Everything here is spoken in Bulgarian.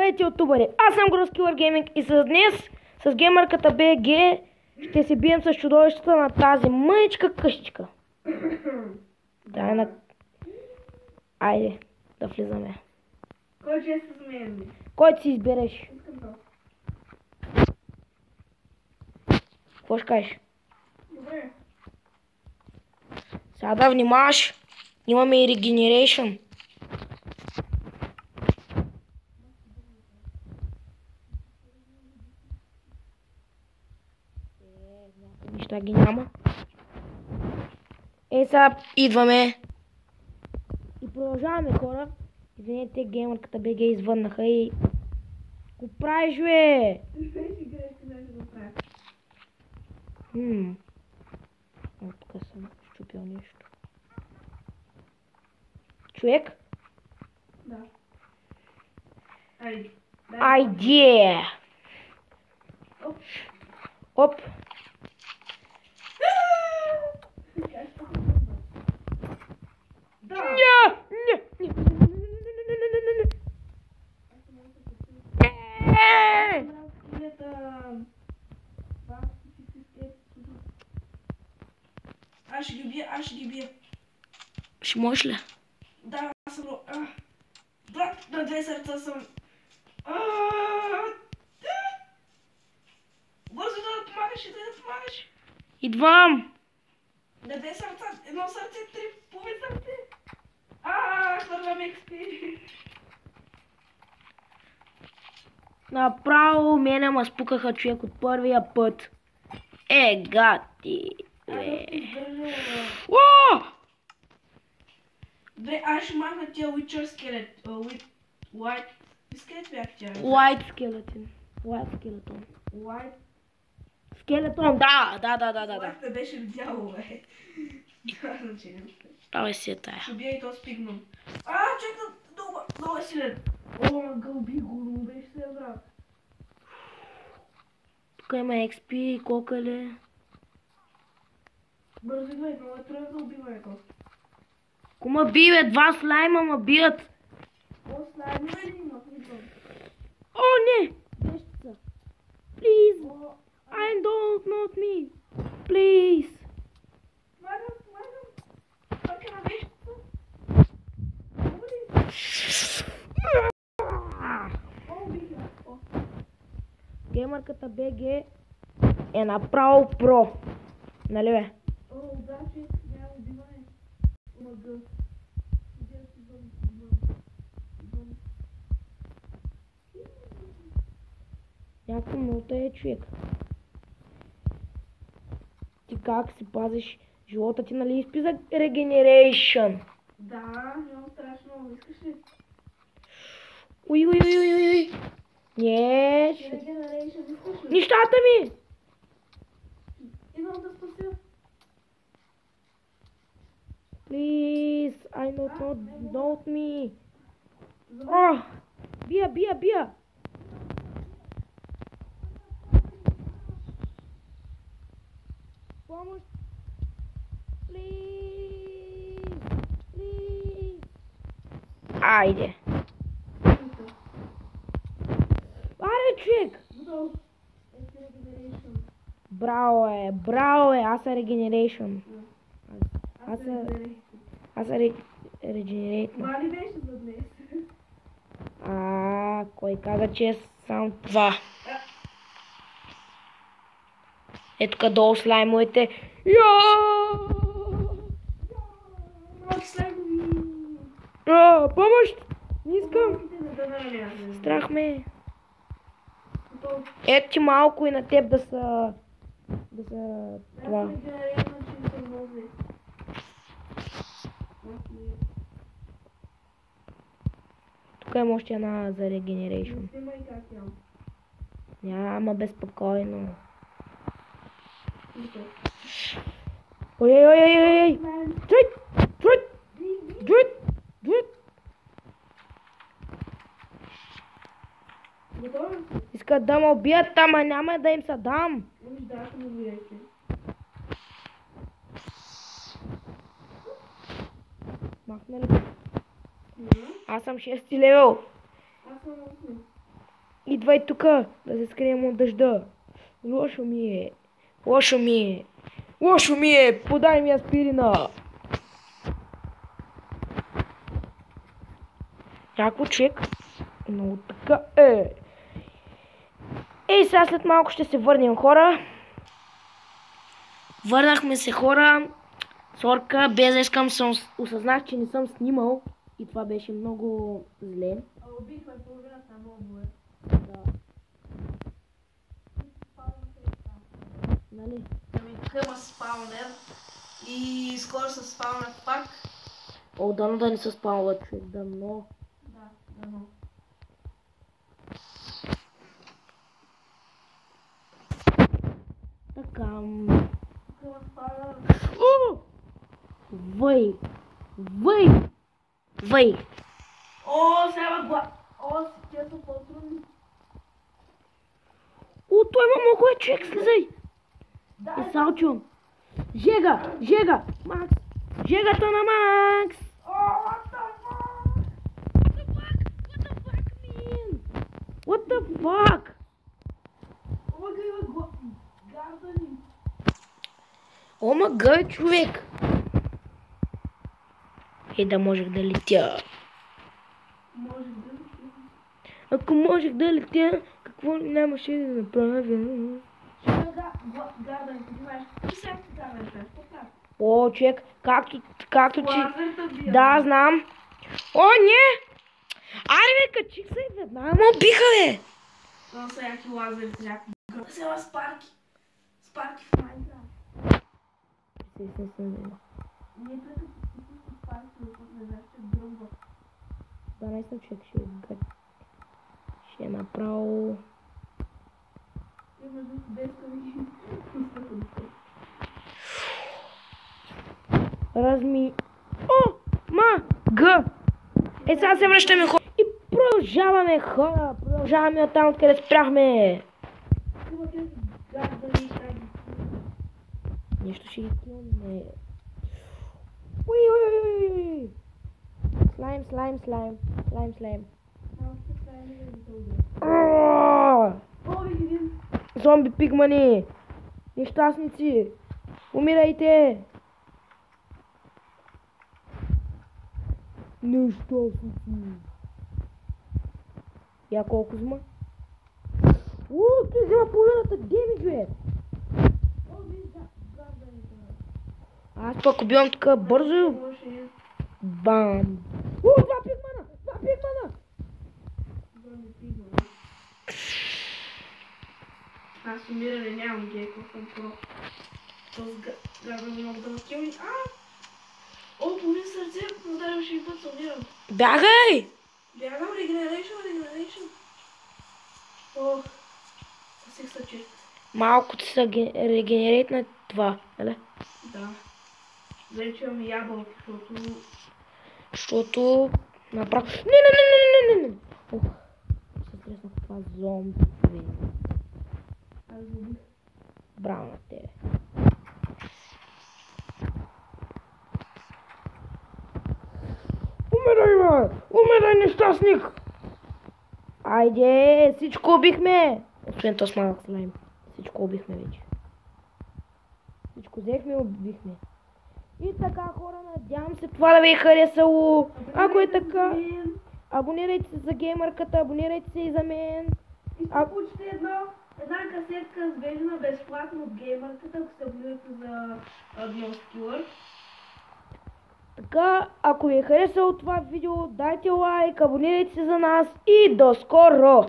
Здравейте, ютубъри! Аз съм Грускилър Гейминг и днес с геймърката БГ ще се бием с чудовищата на тази мъничка къщичка. Айде, да влизаме. Кой ще е с мен? Който си избереш. Искам това. Какво ще кажеш? Добре. Сега да внимаваш. Имаме и регенерейшн. Неща ги няма. Сега идваме. И продължаваме, хора. Извинете, геймърката БГ извъннаха и... Го правиш, бе! Тук съм щупил нещо. Човек? Да. Айде. Айде! Оп! Аз ще ги бия. Ще можеш ли? Да, аз съм... Брат, на две сърца съм... Бързо да помагаш, да помагаш. Идвам! На две сърца, едно сърце, три, половин сърце. Хвърля ме експи. Направо мене ма спукаха, човек, от първия път. Гати. Бе, аз ще махна тия Witcher скелет. White скелет бях тя. White skeleton. White Скелетон, да. White те беше видяло, бе. Давай си тая. Ще убия и то спигнал. Чакай, много е силен. Гълби го, но беше се брат. Тук има XP, кокале. Бързо идвай, много е трудно да убиването. Кума би, бе, два слайма ма бият. Слайма ли има? О, не! Вещица. Please. I don't know me. Please. Смагам. Пак е на вещица. Геймърката БГ е направо про. Нали, бе? Да, че няма убиване. Мъгъл. Някакво мулта е, човек. Ти как си пазиш живота ти, нали изпи за регенерейшн? Да, много страшно. Искаш ли? Уй. Не. Регенерейшн, искаш ли? Нещата ми! Идвам да спася. Please, I don't me. Бия. Помощ. Please. Айде. Аре, човек. Браво е, аз съм регенерейшн. Аз съм регенерейт. Мали беше за днес. Кой каза, че е само това? Ето тук долу слаймовете. Помощ! Не искам. Страх ме. Ето ти малко и на теб да са това. Тук има още една за регенерейшн. Няма, безпокойно. Ой! Джуит! Искат да ме убият, ама няма да им се дам. Махна ли? Аз съм 6 левел. Аз съм 8. Идвай тука, да се скрием от дъжда. Лошо ми е. Лошо ми е. Лошо ми е. Подай ми аспирина. Някакво чек. Но така е. Ей, сега след малко ще се върнем, хора. Върнахме се, хора. Сорка, без да искам осъзнах, че не съм снимал. И това беше много зле. Убихме половината на мобове. Да. Нали? Ами тук има спаунер. И скоро се спаунер пак. О, дано да не се спалва, човек, дано. Да, дано. Така. Тук има спаунер. Въй! Въй! Въй! О, сега гла... О, често по-трудно. О, той има много човек, слизай! Да, И Салчо. Жега! Жега! Макс! Жегата на Макс! О, what the fuck? What the fuck, man? What the fuck? Омага има гардани. О, мага, човек! И да можех да летя. Може да летим. Ако можех да летя, какво нямаше да направя? Гардани, ти знаеш. Ти сега ти гардани, поправ. О, човек, както ти... Лазерта бия. Да, знам. О, не! Аре, бе, качих се и веднага ме убиха, бе! Това са яки лазерите, някакви. Села Спарки. Спарки в Майнкрафт. Ние тук Спарки, не знаеш, че дръмба. Да, наистина, човек, ще направо... Има между 10 и Разми... О! Га! Е, сега се връщаме, хора. И продължаваме, хора. Продължаваме оттам, откъде спряхме. Нещо ще ги килне. Уй. Слайм. Зомби пигмани. Нещастници. Умирайте. Нещастници. Я колко взима? Той взима половината демидж, бе. Аз пък убивам така бързо. Бам. Два пигмана. Аз умиране нямам гейко, съм про. Този гърба много да макилни. О, половин сърце, ударям ще и път, се умирам. Бягай! Бягам, регенерейшн. Ох, съсих са чест. Малко ти са регенерейт на това, нали? Да. Вече имам ябълки, Защото направо... Не! Ох, се стреснах това зомби. Аз убих. Браво на тебе. Умирай, нещастник! Айде, всичко убихме! Освен този малък слайм. Всичко убихме вече. Всичко взехме и убихме. И така, хора, надявам се това да ви е харесало. Ако е така, абонирайте се за геймърката, абонирайте се и за мен. И ще получите една касетка сбежена безплатно от геймърката, ако се абонирате за Gnoskiller. Така, ако ви е харесало това видео, дайте лайк, абонирайте се за нас и до скоро!